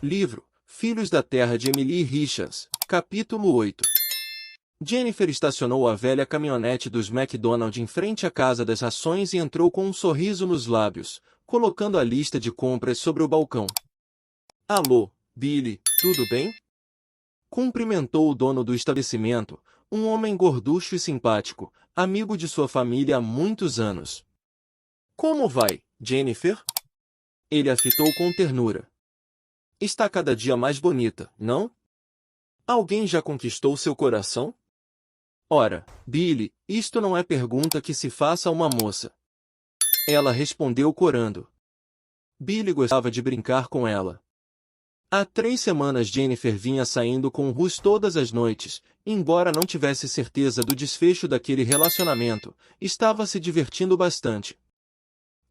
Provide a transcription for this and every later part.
Livro Filhos da Terra de Emily Richards, capítulo 8. Jennifer estacionou a velha caminhonete dos McDonald em frente à Casa das Rações e entrou com um sorriso nos lábios, colocando a lista de compras sobre o balcão. Alô, Billy, tudo bem? Cumprimentou o dono do estabelecimento, um homem gorducho e simpático, amigo de sua família há muitos anos. Como vai, Jennifer? Ele a fitou com ternura. Está cada dia mais bonita, não? Alguém já conquistou seu coração? Ora, Billy, isto não é pergunta que se faça a uma moça. Ela respondeu corando. Billy gostava de brincar com ela. Há 3 semanas Jennifer vinha saindo com Russ todas as noites, embora não tivesse certeza do desfecho daquele relacionamento, estava se divertindo bastante.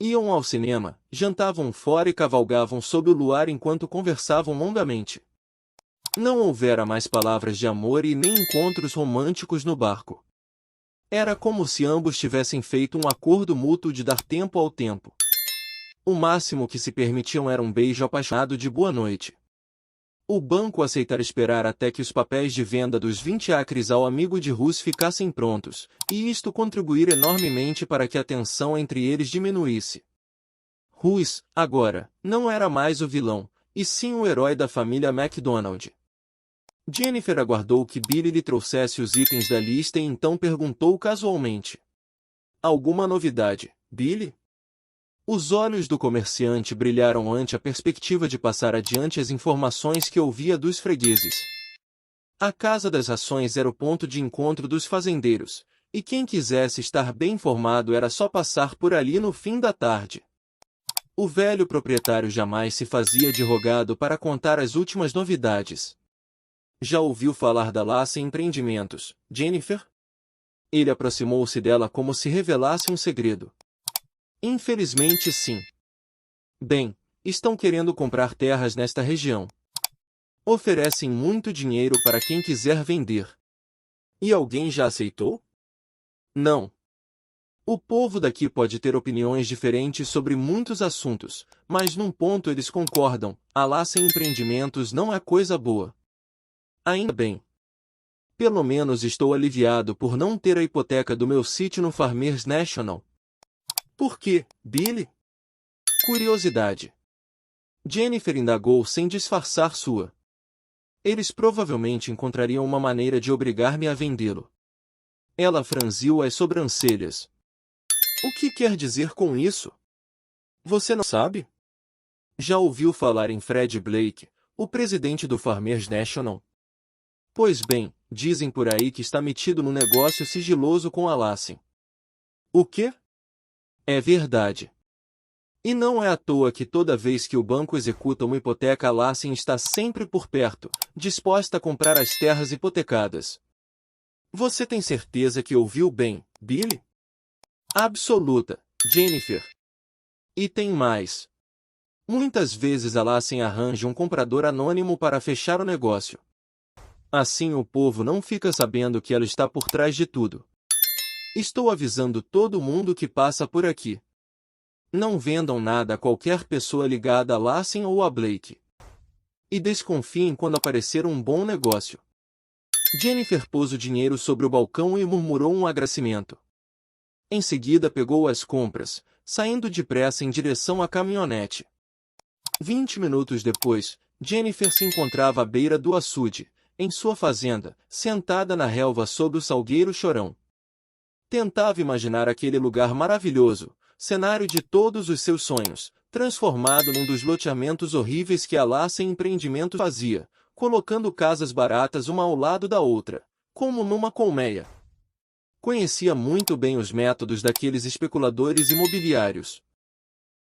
Iam ao cinema, jantavam fora e cavalgavam sob o luar enquanto conversavam longamente. Não houvera mais palavras de amor e nem encontros românticos no barco. Era como se ambos tivessem feito um acordo mútuo de dar tempo ao tempo. O máximo que se permitiam era um beijo apaixonado de boa noite. O banco aceitara esperar até que os papéis de venda dos 20 acres ao amigo de Russ ficassem prontos, e isto contribuir enormemente para que a tensão entre eles diminuísse. Russ, agora, não era mais o vilão, e sim o herói da família McDonald. Jennifer aguardou que Billy lhe trouxesse os itens da lista e então perguntou casualmente. Alguma novidade, Billy? Os olhos do comerciante brilharam ante a perspectiva de passar adiante as informações que ouvia dos fregueses. A Casa das Rações era o ponto de encontro dos fazendeiros, e quem quisesse estar bem informado era só passar por ali no fim da tarde. O velho proprietário jamais se fazia de rogado para contar as últimas novidades. Já ouviu falar da Lassen Empreendimentos, Jennifer? Ele aproximou-se dela como se revelasse um segredo. Infelizmente sim. Bem, estão querendo comprar terras nesta região. Oferecem muito dinheiro para quem quiser vender. E alguém já aceitou? Não. O povo daqui pode ter opiniões diferentes sobre muitos assuntos, mas num ponto eles concordam, a Lassen Empreendimentos não é coisa boa. Ainda bem. Pelo menos estou aliviado por não ter a hipoteca do meu sítio no Farmers National. Por quê, Billy? Curiosidade. Jennifer indagou sem disfarçar sua. Eles provavelmente encontrariam uma maneira de obrigar-me a vendê-lo. Ela franziu as sobrancelhas. O que quer dizer com isso? Você não sabe? Já ouviu falar em Fred Blake, o presidente do Farmers National? Pois bem, dizem por aí que está metido num negócio sigiloso com a Lassen. O quê? É verdade. E não é à toa que toda vez que o banco executa uma hipoteca a Lassen está sempre por perto, disposta a comprar as terras hipotecadas. Você tem certeza que ouviu bem, Billy? Absoluta, Jennifer. E tem mais. Muitas vezes a Lassen arranja um comprador anônimo para fechar o negócio. Assim o povo não fica sabendo que ela está por trás de tudo. Estou avisando todo mundo que passa por aqui. Não vendam nada a qualquer pessoa ligada a Lassen ou a Blake. E desconfiem quando aparecer um bom negócio. Jennifer pôs o dinheiro sobre o balcão e murmurou um agradecimento. Em seguida pegou as compras, saindo depressa em direção à caminhonete. 20 minutos depois, Jennifer se encontrava à beira do açude, em sua fazenda, sentada na relva sob o salgueiro chorão. Tentava imaginar aquele lugar maravilhoso, cenário de todos os seus sonhos, transformado num dos loteamentos horríveis que a Lassen Empreendimento fazia, colocando casas baratas uma ao lado da outra, como numa colmeia. Conhecia muito bem os métodos daqueles especuladores imobiliários.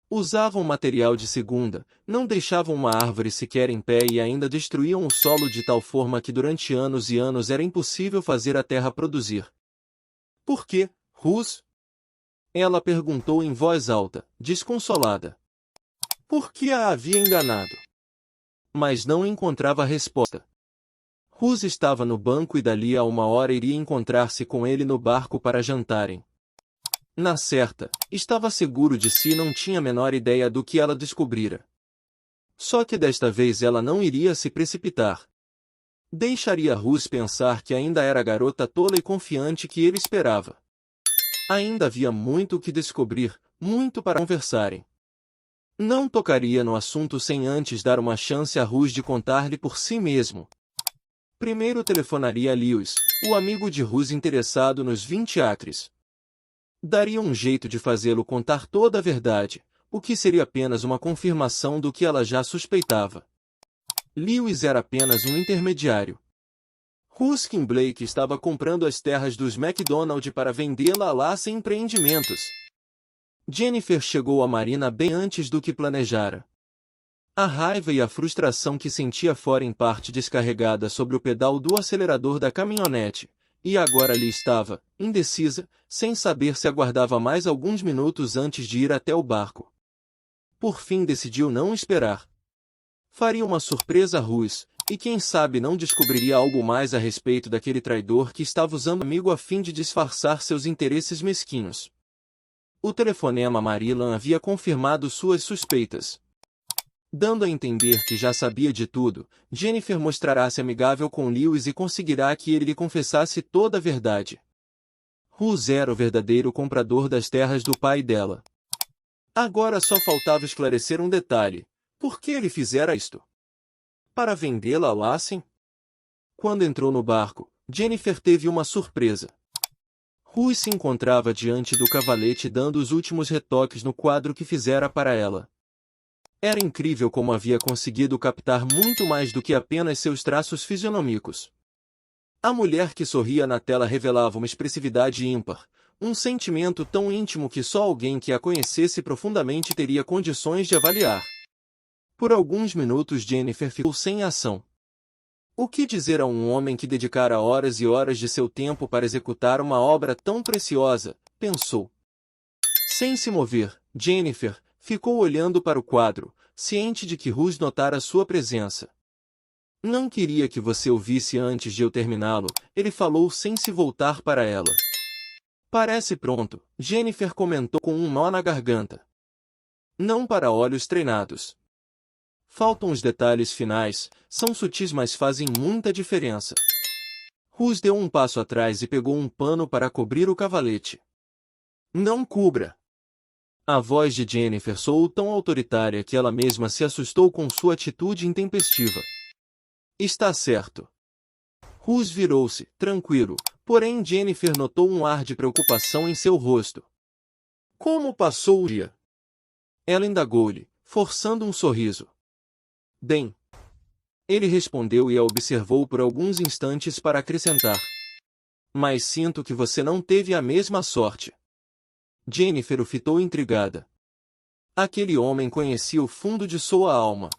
Usavam material de segunda, não deixavam uma árvore sequer em pé e ainda destruíam o solo de tal forma que durante anos e anos era impossível fazer a terra produzir. Por quê, Russ? Ela perguntou em voz alta, desconsolada. Por que a havia enganado? Mas não encontrava resposta. Russ estava no banco e dali a 1 hora iria encontrar-se com ele no barco para jantarem. Na certa, estava seguro de si e não tinha a menor ideia do que ela descobrira. Só que desta vez ela não iria se precipitar. Deixaria Rose pensar que ainda era a garota tola e confiante que ele esperava. Ainda havia muito o que descobrir, muito para conversarem. Não tocaria no assunto sem antes dar uma chance a Rose de contar-lhe por si mesmo. Primeiro telefonaria a Lewis, o amigo de Rose interessado nos 20 acres. Daria um jeito de fazê-lo contar toda a verdade, o que seria apenas uma confirmação do que ela já suspeitava. Lewis era apenas um intermediário. Ruskin Blake estava comprando as terras dos MacDonald para vendê-la a Lassen Empreendimentos. Jennifer chegou a Marina bem antes do que planejara. A raiva e a frustração que sentia fora em parte descarregada sobre o pedal do acelerador da caminhonete, e agora ali estava, indecisa, sem saber se aguardava mais alguns minutos antes de ir até o barco. Por fim decidiu não esperar. Faria uma surpresa a Ruse, e quem sabe não descobriria algo mais a respeito daquele traidor que estava usando o amigo a fim de disfarçar seus interesses mesquinhos. O telefonema a Marilyn havia confirmado suas suspeitas. Dando a entender que já sabia de tudo, Jennifer mostrará-se amigável com Lewis e conseguirá que ele lhe confessasse toda a verdade. Ruse era o verdadeiro comprador das terras do pai dela. Agora só faltava esclarecer um detalhe. Por que ele fizera isto? Para vendê-la a Lassen? Quando entrou no barco, Jennifer teve uma surpresa. Rui se encontrava diante do cavalete dando os últimos retoques no quadro que fizera para ela. Era incrível como havia conseguido captar muito mais do que apenas seus traços fisionômicos. A mulher que sorria na tela revelava uma expressividade ímpar, um sentimento tão íntimo que só alguém que a conhecesse profundamente teria condições de avaliar. Por alguns minutos Jennifer ficou sem ação. O que dizer a um homem que dedicara horas e horas de seu tempo para executar uma obra tão preciosa? Pensou. Sem se mover, Jennifer ficou olhando para o quadro, ciente de que Ruse notara sua presença. Não queria que você o visse antes de eu terminá-lo, ele falou sem se voltar para ela. Parece pronto, Jennifer comentou com um nó na garganta. Não para olhos treinados. Faltam os detalhes finais, são sutis mas fazem muita diferença. Ruse deu um passo atrás e pegou um pano para cobrir o cavalete. Não cubra! A voz de Jennifer soou tão autoritária que ela mesma se assustou com sua atitude intempestiva. Está certo. Ruse virou-se, tranquilo, porém Jennifer notou um ar de preocupação em seu rosto. Como passou o dia? Ela indagou-lhe, forçando um sorriso. Bem. Ele respondeu e a observou por alguns instantes para acrescentar. Mas sinto que você não teve a mesma sorte. Jennifer o fitou intrigada. Aquele homem conhecia o fundo de sua alma.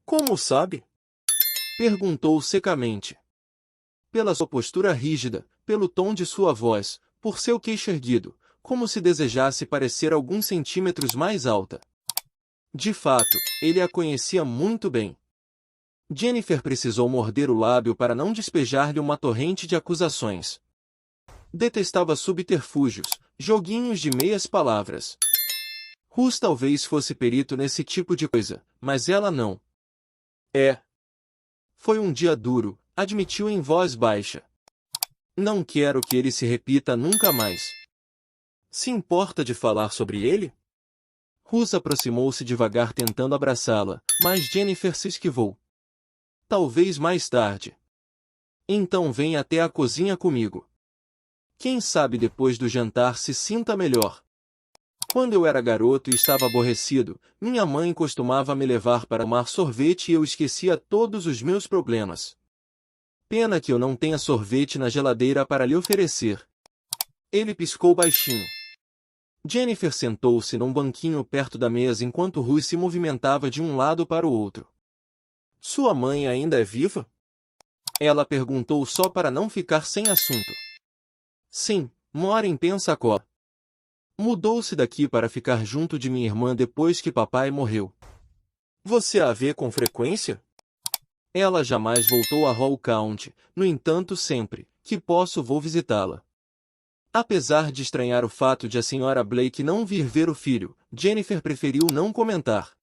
Como sabe? Perguntou secamente. Pela sua postura rígida, pelo tom de sua voz, por seu queixo erguido, como se desejasse parecer alguns centímetros mais alta. De fato, ele a conhecia muito bem. Jennifer precisou morder o lábio para não despejar-lhe uma torrente de acusações. Detestava subterfúgios, joguinhos de meias palavras. Ruse talvez fosse perito nesse tipo de coisa, mas ela não. Foi um dia duro, admitiu em voz baixa. Não quero que ele se repita nunca mais. Se importa de falar sobre ele? Ruse aproximou-se devagar tentando abraçá-la, mas Jennifer se esquivou. Talvez mais tarde. Então venha até a cozinha comigo. Quem sabe depois do jantar se sinta melhor. Quando eu era garoto e estava aborrecido, minha mãe costumava me levar para tomar sorvete e eu esquecia todos os meus problemas. Pena que eu não tenha sorvete na geladeira para lhe oferecer. Ele piscou baixinho. Jennifer sentou-se num banquinho perto da mesa enquanto Ruse se movimentava de um lado para o outro. Sua mãe ainda é viva? Ela perguntou só para não ficar sem assunto. Sim, mora em Pensacola. Mudou-se daqui para ficar junto de minha irmã depois que papai morreu. Você a vê com frequência? Ela jamais voltou a Hall County, no entanto sempre que posso vou visitá-la. Apesar de estranhar o fato de a Sra. Blake não vir ver o filho, Jennifer preferiu não comentar.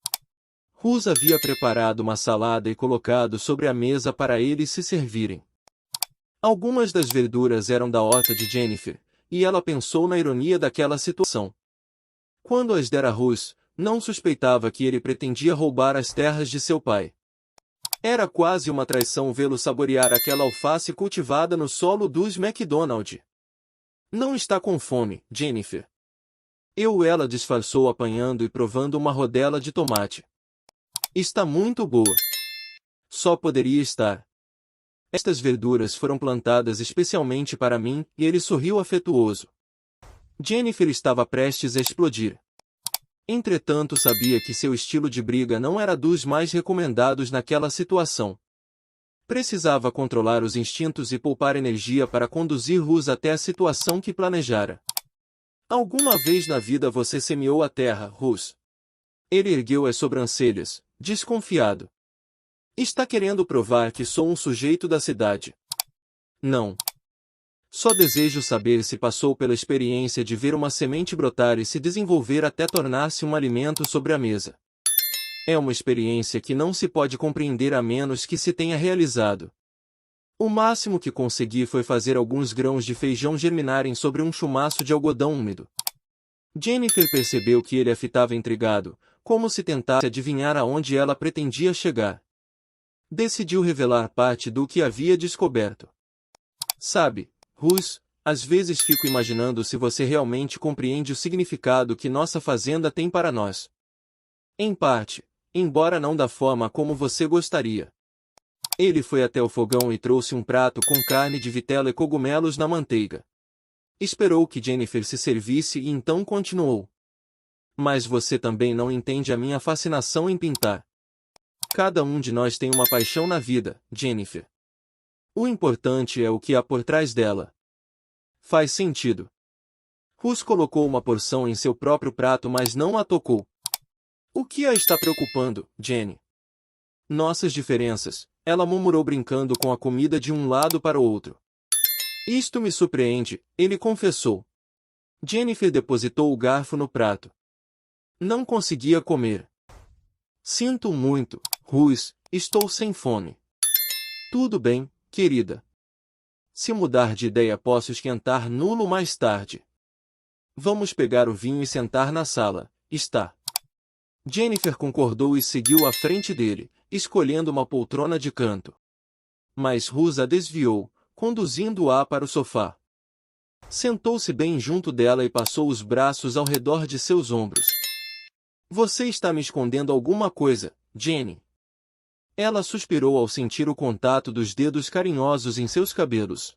Rose havia preparado uma salada e colocado sobre a mesa para eles se servirem. Algumas das verduras eram da horta de Jennifer, e ela pensou na ironia daquela situação. Quando as dera a Rose, não suspeitava que ele pretendia roubar as terras de seu pai. Era quase uma traição vê-lo saborear aquela alface cultivada no solo dos McDonald. Não está com fome, Jennifer? Ela disfarçou apanhando e provando uma rodela de tomate. Está muito boa. Só poderia estar. Estas verduras foram plantadas especialmente para mim, e ele sorriu afetuoso. Jennifer estava prestes a explodir. Entretanto, sabia que seu estilo de briga não era dos mais recomendados naquela situação. Precisava controlar os instintos e poupar energia para conduzir Rose até a situação que planejara. Alguma vez na vida você semeou a terra, Rose? Ele ergueu as sobrancelhas, desconfiado. Está querendo provar que sou um sujeito da cidade? Não. Só desejo saber se passou pela experiência de ver uma semente brotar e se desenvolver até tornar-se um alimento sobre a mesa. É uma experiência que não se pode compreender a menos que se tenha realizado. O máximo que consegui foi fazer alguns grãos de feijão germinarem sobre um chumaço de algodão úmido. Jennifer percebeu que ele a fitava intrigado, como se tentasse adivinhar aonde ela pretendia chegar. Decidiu revelar parte do que havia descoberto. Sabe, Rose, às vezes fico imaginando se você realmente compreende o significado que nossa fazenda tem para nós. Em parte, embora não da forma como você gostaria. Ele foi até o fogão e trouxe um prato com carne de vitela e cogumelos na manteiga. Esperou que Jennifer se servisse e então continuou. Mas você também não entende a minha fascinação em pintar. Cada um de nós tem uma paixão na vida, Jennifer. O importante é o que há por trás dela. Faz sentido. Rose colocou uma porção em seu próprio prato, mas não a tocou. O que a está preocupando, Jenny? Nossas diferenças, ela murmurou brincando com a comida de um lado para o outro. Isto me surpreende, ele confessou. Jennifer depositou o garfo no prato. Não conseguia comer. Sinto muito, Rose, estou sem fome. Tudo bem, querida. Se mudar de ideia posso esquentar nulo mais tarde. Vamos pegar o vinho e sentar na sala, está? Jennifer concordou e seguiu à frente dele, escolhendo uma poltrona de canto. Mas Rose a desviou, conduzindo-a para o sofá. Sentou-se bem junto dela e passou os braços ao redor de seus ombros. Você está me escondendo alguma coisa, Jenny? Ela suspirou ao sentir o contato dos dedos carinhosos em seus cabelos.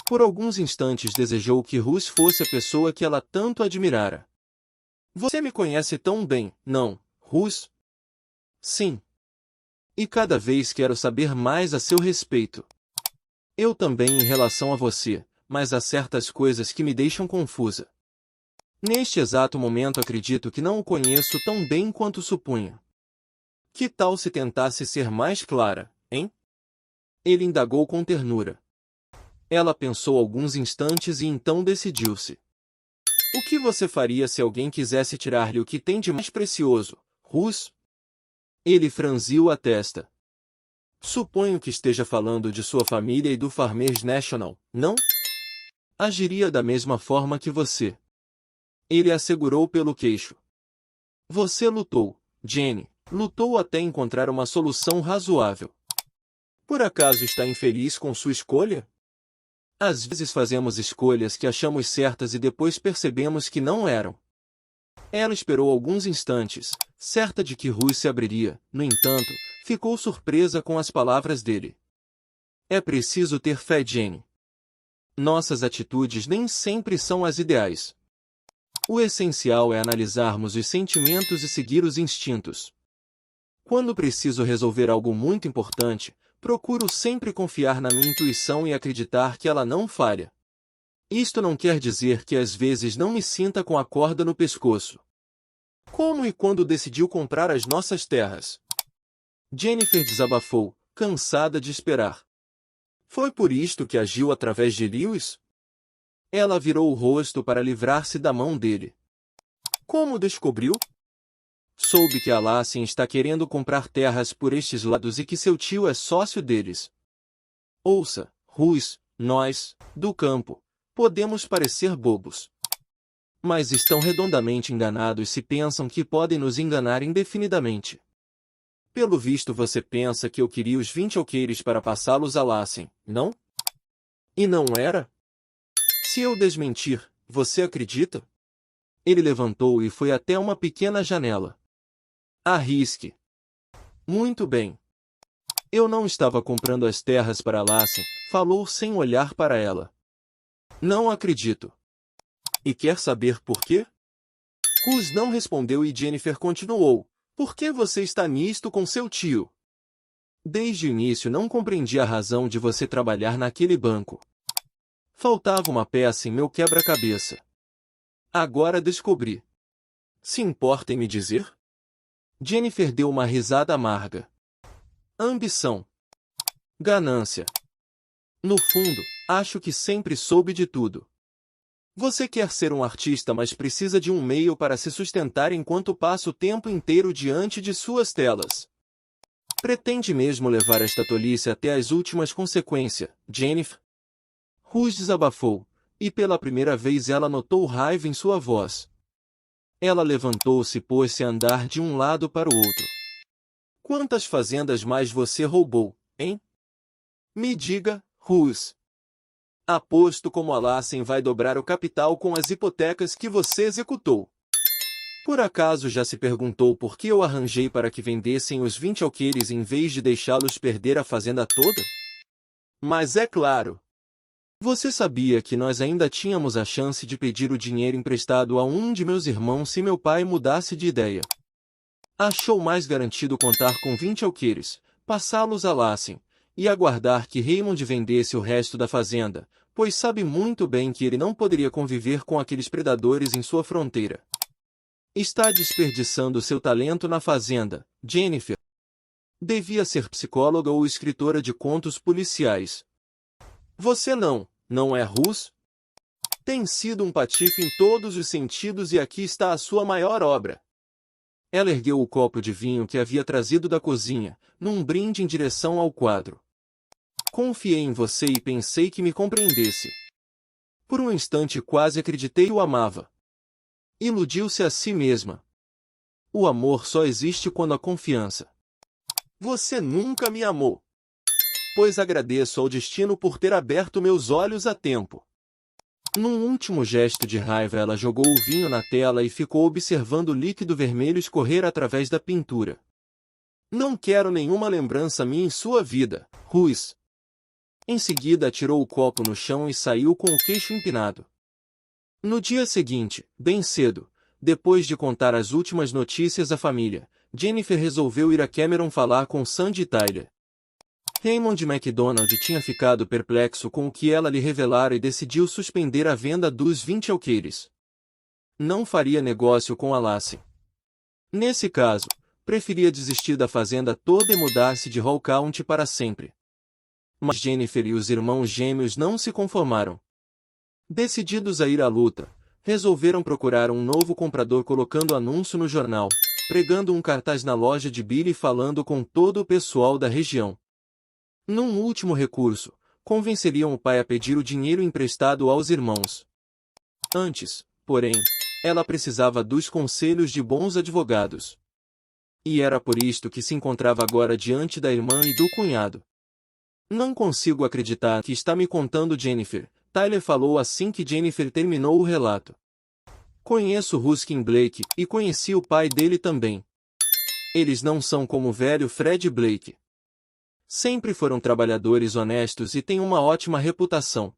Por alguns instantes desejou que Rose fosse a pessoa que ela tanto admirara. Você me conhece tão bem, não, Rose? Sim. E cada vez quero saber mais a seu respeito. Eu também em relação a você, mas há certas coisas que me deixam confusa. Neste exato momento acredito que não o conheço tão bem quanto supunha. Que tal se tentasse ser mais clara, hein? Ele indagou com ternura. Ela pensou alguns instantes e então decidiu-se. O que você faria se alguém quisesse tirar-lhe o que tem de mais precioso, Rose? Ele franziu a testa. Suponho que esteja falando de sua família e do Farmers National, não? Agiria da mesma forma que você. Ele a segurou pelo queixo. Você lutou, Jenny, lutou até encontrar uma solução razoável. Por acaso está infeliz com sua escolha? Às vezes fazemos escolhas que achamos certas e depois percebemos que não eram. Ela esperou alguns instantes, certa de que Rose se abriria, no entanto, ficou surpresa com as palavras dele. É preciso ter fé, Jenny. Nossas atitudes nem sempre são as ideais. O essencial é analisarmos os sentimentos e seguir os instintos. Quando preciso resolver algo muito importante, procuro sempre confiar na minha intuição e acreditar que ela não falha. Isto não quer dizer que às vezes não me sinta com a corda no pescoço. Como e quando decidiu comprar as nossas terras? Jennifer desabafou, cansada de esperar. Foi por isto que agiu através de Lewis? Ela virou o rosto para livrar-se da mão dele. Como descobriu? Soube que a Lacen está querendo comprar terras por estes lados e que seu tio é sócio deles. Ouça, Rus, nós, do campo, podemos parecer bobos. Mas estão redondamente enganados se pensam que podem nos enganar indefinidamente. Pelo visto você pensa que eu queria os 20 alqueires para passá-los a Lacen, não? E não era? Se eu desmentir, você acredita? Ele levantou e foi até uma pequena janela. Arrisque. Muito bem. Eu não estava comprando as terras para Lacen, falou sem olhar para ela. Não acredito. E quer saber por quê? Rus não respondeu e Jennifer continuou. Por que você está nisto com seu tio? Desde o início não compreendi a razão de você trabalhar naquele banco. Faltava uma peça em meu quebra-cabeça. Agora descobri. Se importa em me dizer? Jennifer deu uma risada amarga. Ambição. Ganância. No fundo, acho que sempre soube de tudo. Você quer ser um artista, mas precisa de um meio para se sustentar enquanto passa o tempo inteiro diante de suas telas. Pretende mesmo levar esta tolice até as últimas consequências, Jennifer? Rus desabafou, e pela primeira vez ela notou raiva em sua voz. Ela levantou-se e pôs-se a andar de um lado para o outro. Quantas fazendas mais você roubou, hein? Me diga, Rus. Aposto como a Lacen vai dobrar o capital com as hipotecas que você executou. Por acaso já se perguntou por que eu arranjei para que vendessem os 20 alqueires em vez de deixá-los perder a fazenda toda? Mas é claro. Você sabia que nós ainda tínhamos a chance de pedir o dinheiro emprestado a um de meus irmãos se meu pai mudasse de ideia. Achou mais garantido contar com 20 alqueires, passá-los a Lacen, e aguardar que Raymond vendesse o resto da fazenda, pois sabe muito bem que ele não poderia conviver com aqueles predadores em sua fronteira. Está desperdiçando seu talento na fazenda, Jennifer. Devia ser psicóloga ou escritora de contos policiais. Você não é Rus? Tem sido um patife em todos os sentidos e aqui está a sua maior obra. Ela ergueu o copo de vinho que havia trazido da cozinha, num brinde em direção ao quadro. Confiei em você e pensei que me compreendesse. Por um instante quase acreditei que o amava. Iludiu-se a si mesma. O amor só existe quando há confiança. Você nunca me amou. Pois agradeço ao destino por ter aberto meus olhos a tempo. Num último gesto de raiva ela jogou o vinho na tela e ficou observando o líquido vermelho escorrer através da pintura. Não quero nenhuma lembrança minha em sua vida, Rus. Em seguida atirou o copo no chão e saiu com o queixo empinado. No dia seguinte, bem cedo, depois de contar as últimas notícias à família, Jennifer resolveu ir a Cameron falar com Sandy e Tyler. Raymond MacDonald tinha ficado perplexo com o que ela lhe revelara e decidiu suspender a venda dos 20 alqueires. Não faria negócio com a Lacen. Nesse caso, preferia desistir da fazenda toda e mudar-se de Hall County para sempre. Mas Jennifer e os irmãos gêmeos não se conformaram. Decididos a ir à luta, resolveram procurar um novo comprador colocando anúncio no jornal, pregando um cartaz na loja de Billy e falando com todo o pessoal da região. Num último recurso, convenceriam o pai a pedir o dinheiro emprestado aos irmãos. Antes, porém, ela precisava dos conselhos de bons advogados. E era por isto que se encontrava agora diante da irmã e do cunhado. Não consigo acreditar que está me contando Jennifer, Tyler falou assim que Jennifer terminou o relato. Conheço Ruskin Blake e conheci o pai dele também. Eles não são como o velho Fred Blake. Sempre foram trabalhadores honestos e têm uma ótima reputação.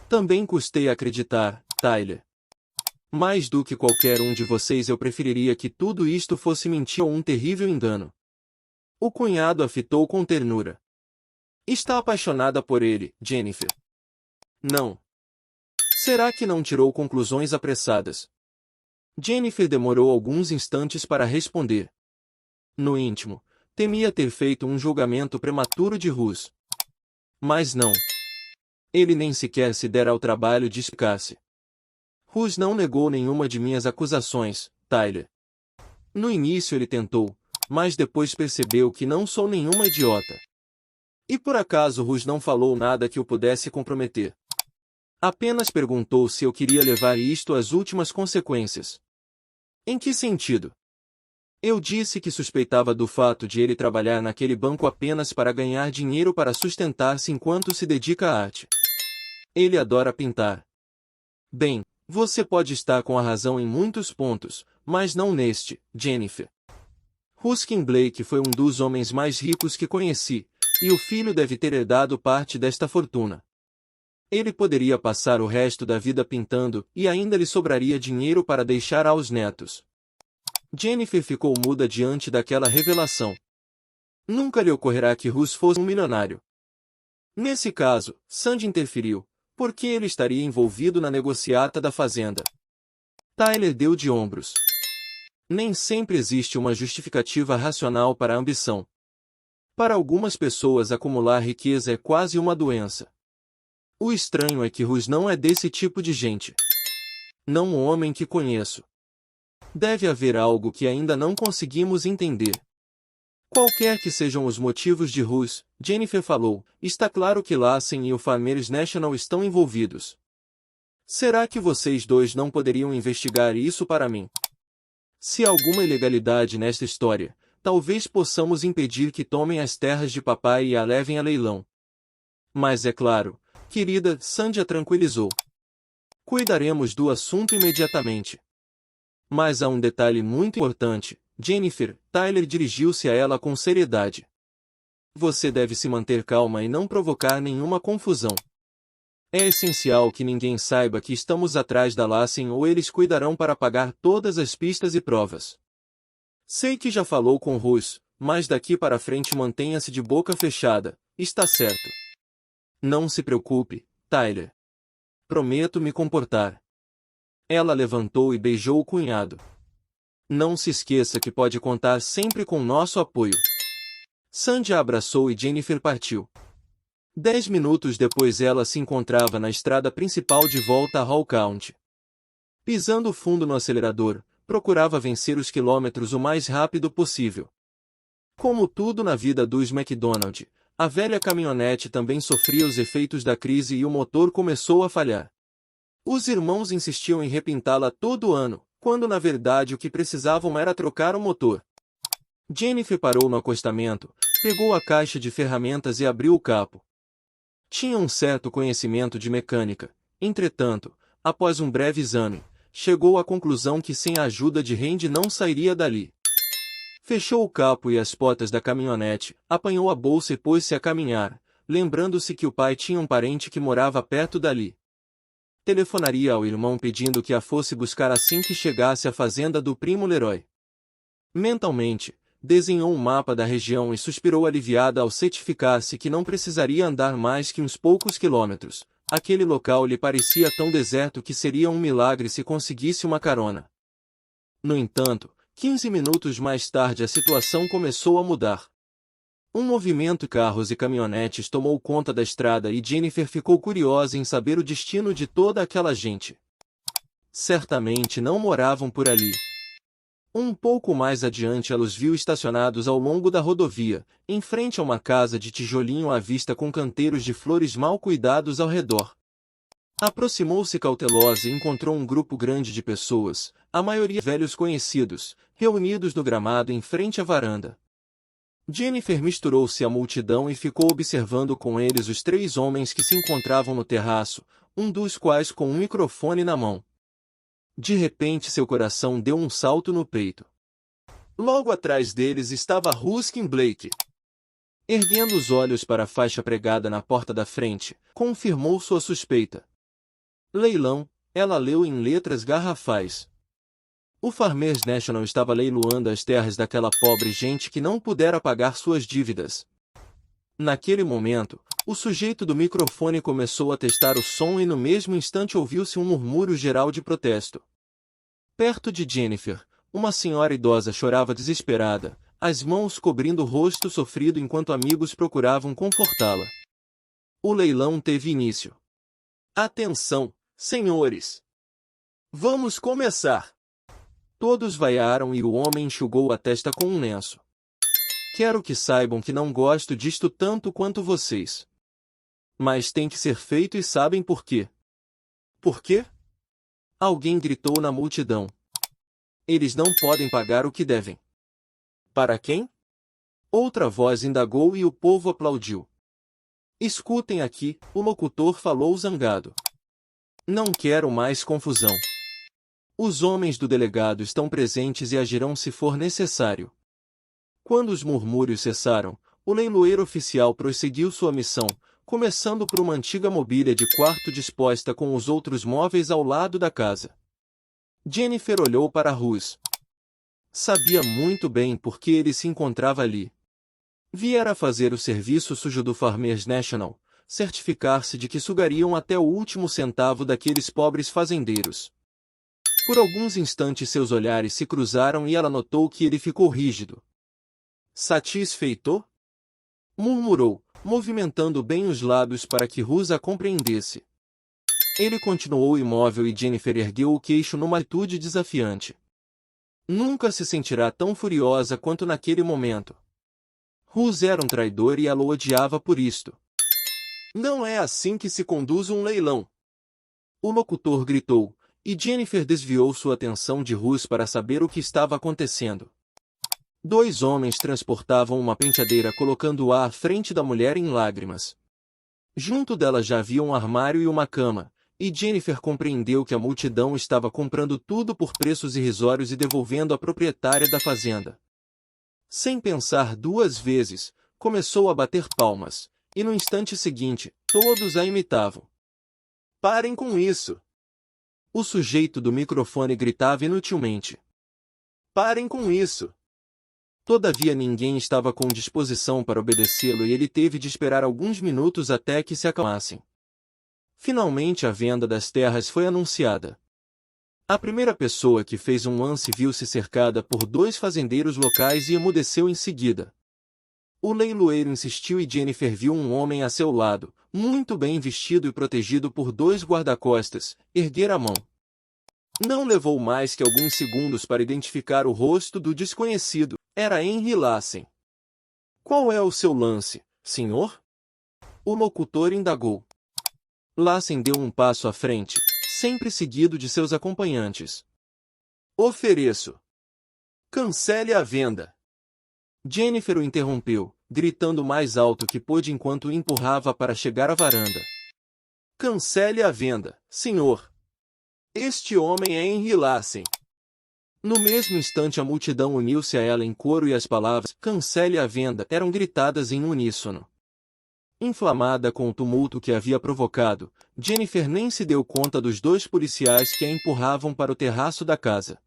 Também custei acreditar, Tyler. Mais do que qualquer um de vocês eu preferiria que tudo isto fosse mentira ou um terrível engano. O cunhado a fitou com ternura. Está apaixonada por ele, Jennifer? Não. Será que não tirou conclusões apressadas? Jennifer demorou alguns instantes para responder. No íntimo, temia ter feito um julgamento prematuro de Rus. Mas não. Ele nem sequer se dera ao trabalho de explicar-se. Rus não negou nenhuma de minhas acusações, Tyler. No início ele tentou, mas depois percebeu que não sou nenhuma idiota. E por acaso Rus não falou nada que o pudesse comprometer. Apenas perguntou se eu queria levar isto às últimas consequências. Em que sentido? Eu disse que suspeitava do fato de ele trabalhar naquele banco apenas para ganhar dinheiro para sustentar-se enquanto se dedica à arte. Ele adora pintar. Bem, você pode estar com a razão em muitos pontos, mas não neste, Jennifer. Ruskin Blake foi um dos homens mais ricos que conheci, e o filho deve ter herdado parte desta fortuna. Ele poderia passar o resto da vida pintando e ainda lhe sobraria dinheiro para deixar aos netos. Jennifer ficou muda diante daquela revelação. Nunca lhe ocorrerá que Rus fosse um milionário. Nesse caso, Sandy interferiu, porque ele estaria envolvido na negociata da fazenda. Tyler deu de ombros. Nem sempre existe uma justificativa racional para a ambição. Para algumas pessoas acumular riqueza é quase uma doença. O estranho é que Rus não é desse tipo de gente. Não um homem que conheço. Deve haver algo que ainda não conseguimos entender. Qualquer que sejam os motivos de Rus, Jennifer falou, está claro que Lassen e o Farmers National estão envolvidos. Será que vocês dois não poderiam investigar isso para mim? Se há alguma ilegalidade nesta história, talvez possamos impedir que tomem as terras de papai e a levem a leilão. Mas é claro, querida, Sandy a tranquilizou. Cuidaremos do assunto imediatamente. Mas há um detalhe muito importante, Jennifer. Tyler dirigiu-se a ela com seriedade. Você deve se manter calma e não provocar nenhuma confusão. É essencial que ninguém saiba que estamos atrás da Lassen ou eles cuidarão para pagar todas as pistas e provas. Sei que já falou com Rus, mas daqui para frente mantenha-se de boca fechada, está certo. Não se preocupe, Tyler. Prometo me comportar. Ela levantou e beijou o cunhado. Não se esqueça que pode contar sempre com nosso apoio. Sandy a abraçou e Jennifer partiu. 10 minutos depois ela se encontrava na estrada principal de volta a Hall County. Pisando fundo no acelerador, procurava vencer os quilômetros o mais rápido possível. Como tudo na vida dos McDonald, a velha caminhonete também sofria os efeitos da crise e o motor começou a falhar. Os irmãos insistiam em repintá-la todo ano, quando na verdade o que precisavam era trocar o motor. Jennifer parou no acostamento, pegou a caixa de ferramentas e abriu o capo. Tinha um certo conhecimento de mecânica, entretanto, após um breve exame, chegou à conclusão que sem a ajuda de Randy não sairia dali. Fechou o capo e as portas da caminhonete, apanhou a bolsa e pôs-se a caminhar, lembrando-se que o pai tinha um parente que morava perto dali. Telefonaria ao irmão pedindo que a fosse buscar assim que chegasse à fazenda do primo Leroy. Mentalmente, desenhou um mapa da região e suspirou aliviada ao certificar-se que não precisaria andar mais que uns poucos quilômetros. Aquele local lhe parecia tão deserto que seria um milagre se conseguisse uma carona. No entanto, 15 minutos mais tarde a situação começou a mudar. Um movimento de carros e caminhonetes tomou conta da estrada e Jennifer ficou curiosa em saber o destino de toda aquela gente. Certamente não moravam por ali. Um pouco mais adiante ela os viu estacionados ao longo da rodovia, em frente a uma casa de tijolinho à vista com canteiros de flores mal cuidados ao redor. Aproximou-se cautelosa e encontrou um grupo grande de pessoas, a maioria velhos conhecidos, reunidos no gramado em frente à varanda. Jennifer misturou-se à multidão e ficou observando com eles os 3 homens que se encontravam no terraço, um dos quais com um microfone na mão. De repente seu coração deu um salto no peito. Logo atrás deles estava Ruskin Blake. Erguendo os olhos para a faixa pregada na porta da frente, confirmou sua suspeita. Leilão, ela leu em letras garrafais. O Farmers National estava leiloando as terras daquela pobre gente que não pudera pagar suas dívidas. Naquele momento, o sujeito do microfone começou a testar o som e no mesmo instante ouviu-se um murmúrio geral de protesto. Perto de Jennifer, uma senhora idosa chorava desesperada, as mãos cobrindo o rosto sofrido enquanto amigos procuravam confortá-la. O leilão teve início. Atenção, senhores! Vamos começar! Todos vaiaram e o homem enxugou a testa com um lenço. Quero que saibam que não gosto disto tanto quanto vocês. Mas tem que ser feito e sabem por quê. Por quê? Alguém gritou na multidão. Eles não podem pagar o que devem. Para quem? Outra voz indagou e o povo aplaudiu. Escutem aqui, o locutor falou zangado. Não quero mais confusão. Os homens do delegado estão presentes e agirão se for necessário. Quando os murmúrios cessaram, o leiloeiro oficial prosseguiu sua missão, começando por uma antiga mobília de quarto disposta com os outros móveis ao lado da casa. Jennifer olhou para Russ. Sabia muito bem por que ele se encontrava ali. Viera fazer o serviço sujo do Farmers National, certificar-se de que sugariam até o último centavo daqueles pobres fazendeiros. Por alguns instantes seus olhares se cruzaram e ela notou que ele ficou rígido. Satisfeito? Murmurou, movimentando bem os lábios para que Russ a compreendesse. Ele continuou imóvel e Jennifer ergueu o queixo numa atitude desafiante. Nunca se sentirá tão furiosa quanto naquele momento. Russ era um traidor e ela o odiava por isto. Não é assim que se conduz um leilão. O locutor gritou, e Jennifer desviou sua atenção de Russ para saber o que estava acontecendo. Dois homens transportavam uma penteadeira colocando-a à frente da mulher em lágrimas. Junto dela já havia um armário e uma cama, e Jennifer compreendeu que a multidão estava comprando tudo por preços irrisórios e devolvendo à proprietária da fazenda. Sem pensar duas vezes, começou a bater palmas, e no instante seguinte, todos a imitavam. Parem com isso! O sujeito do microfone gritava inutilmente. Parem com isso! Todavia ninguém estava com disposição para obedecê-lo e ele teve de esperar alguns minutos até que se acalmassem. Finalmente a venda das terras foi anunciada. A primeira pessoa que fez um lance viu-se cercada por dois fazendeiros locais e emudeceu em seguida. O leiloeiro insistiu e Jennifer viu um homem a seu lado, muito bem vestido e protegido por dois guarda-costas, erguer a mão. Não levou mais que alguns segundos para identificar o rosto do desconhecido. Era Henry Lassen. Qual é o seu lance, senhor? O locutor indagou. Lassen deu um passo à frente, sempre seguido de seus acompanhantes. Ofereço. Cancele a venda. Jennifer o interrompeu, gritando mais alto que pôde enquanto o empurrava para chegar à varanda. Cancele a venda, senhor. Este homem é Henry Lassen. No mesmo instante a multidão uniu-se a ela em coro e as palavras "cancele a venda" eram gritadas em uníssono. Inflamada com o tumulto que havia provocado, Jennifer nem se deu conta dos dois policiais que a empurravam para o terraço da casa.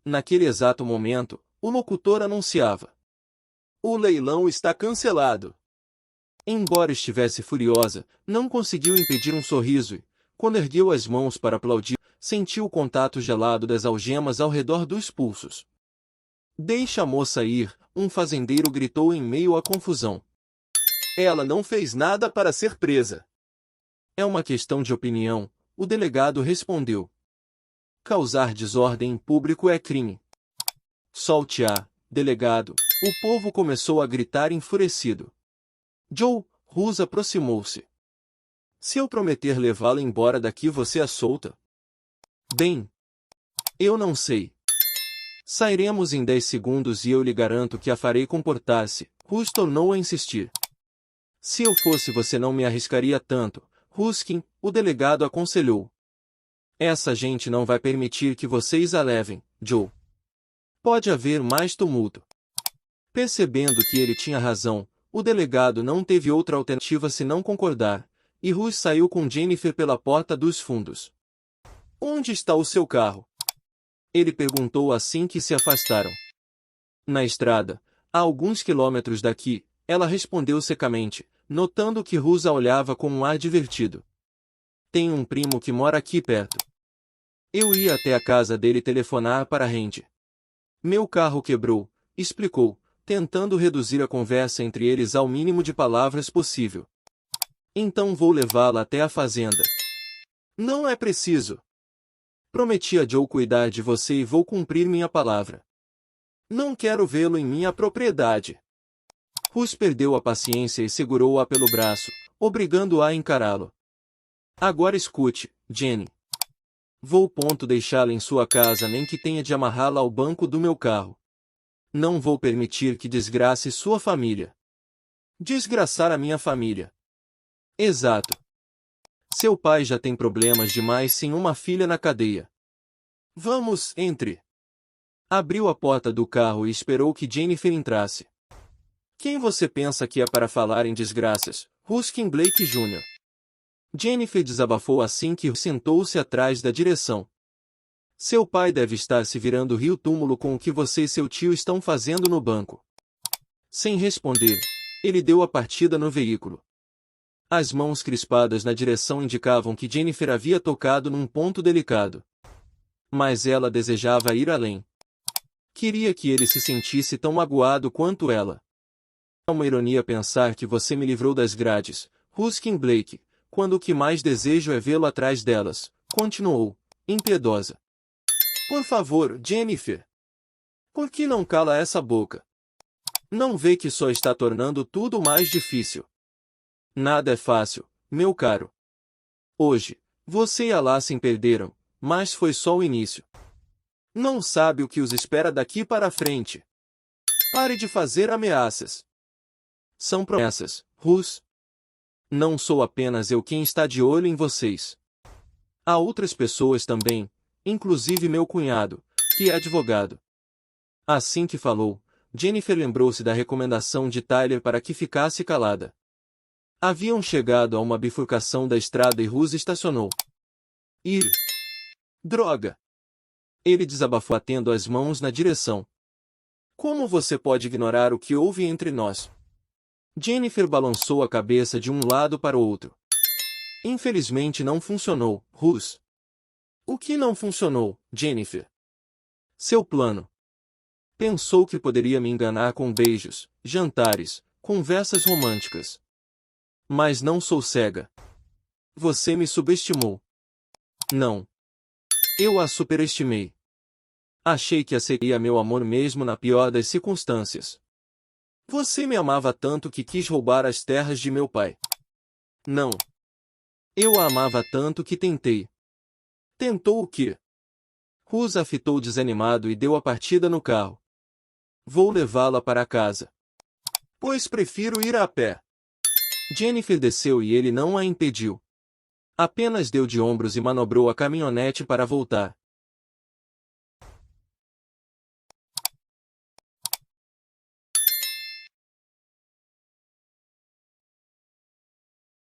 Naquele exato momento, o locutor anunciava: o leilão está cancelado. Embora estivesse furiosa, não conseguiu impedir um sorriso e, quando ergueu as mãos para aplaudir, sentiu o contato gelado das algemas ao redor dos pulsos. Deixa a moça ir, um fazendeiro gritou em meio à confusão. Ela não fez nada para ser presa. É uma questão de opinião, o delegado respondeu. Causar desordem em público é crime. Solte-a, delegado. O povo começou a gritar enfurecido. Joe, Russ aproximou-se. Se eu prometer levá-la embora daqui você a solta? Bem, eu não sei. Sairemos em 10 segundos e eu lhe garanto que a farei comportar-se. Russ tornou a insistir. Se eu fosse você não me arriscaria tanto, Ruskin, o delegado aconselhou. Essa gente não vai permitir que vocês a levem, Joe. Pode haver mais tumulto. Percebendo que ele tinha razão, o delegado não teve outra alternativa senão concordar, e Russ saiu com Jennifer pela porta dos fundos. Onde está o seu carro? Ele perguntou assim que se afastaram. Na estrada, a alguns quilômetros daqui, ela respondeu secamente, notando que Russ a olhava com um ar divertido. Tenho um primo que mora aqui perto. Eu ia até a casa dele telefonar para Randy. Meu carro quebrou, explicou, tentando reduzir a conversa entre eles ao mínimo de palavras possível. Então vou levá-la até a fazenda. Não é preciso. Prometi a Joe cuidar de você e vou cumprir minha palavra. Não quero vê-lo em minha propriedade. Ruth perdeu a paciência e segurou-a pelo braço, obrigando-a a encará-lo. Agora escute, Jenny. Vou deixá-la em sua casa nem que tenha de amarrá-la ao banco do meu carro. Não vou permitir que desgrace sua família. Desgraçar a minha família. Exato. Seu pai já tem problemas demais sem uma filha na cadeia. Vamos, entre. Abriu a porta do carro e esperou que Jennifer entrasse. Quem você pensa que é para falar em desgraças? Ruskin Blake Jr. Jennifer desabafou assim que sentou-se atrás da direção. Seu pai deve estar se virando rio-túmulo com o que você e seu tio estão fazendo no banco. Sem responder, ele deu a partida no veículo. As mãos crispadas na direção indicavam que Jennifer havia tocado num ponto delicado. Mas ela desejava ir além. Queria que ele se sentisse tão magoado quanto ela. É uma ironia pensar que você me livrou das grades, Ruskin Blake, quando o que mais desejo é vê-lo atrás delas, continuou, impiedosa. Por favor, Jennifer. Por que não cala essa boca? Não vê que só está tornando tudo mais difícil? Nada é fácil, meu caro. Hoje, você e a Lassie perderam, mas foi só o início. Não sabe o que os espera daqui para frente. Pare de fazer ameaças. São promessas, Ruth. Não sou apenas eu quem está de olho em vocês. Há outras pessoas também, inclusive meu cunhado, que é advogado. Assim que falou, Jennifer lembrou-se da recomendação de Tyler para que ficasse calada. Haviam chegado a uma bifurcação da estrada e Ruth estacionou. Ir. Droga! Ele desabafou batendo as mãos na direção. Como você pode ignorar o que houve entre nós? Jennifer balançou a cabeça de um lado para o outro. Infelizmente não funcionou, Ruth. O que não funcionou, Jennifer? Seu plano. Pensou que poderia me enganar com beijos, jantares, conversas românticas. Mas não sou cega. Você me subestimou. Não. Eu a superestimei. Achei que seria meu amor mesmo na pior das circunstâncias. Você me amava tanto que quis roubar as terras de meu pai. Não. Eu a amava tanto que tentei. Tentou o quê? Ruth a fitou desanimado e deu a partida no carro. Vou levá-la para casa. Pois prefiro ir a pé. Jennifer desceu e ele não a impediu. Apenas deu de ombros e manobrou a caminhonete para voltar.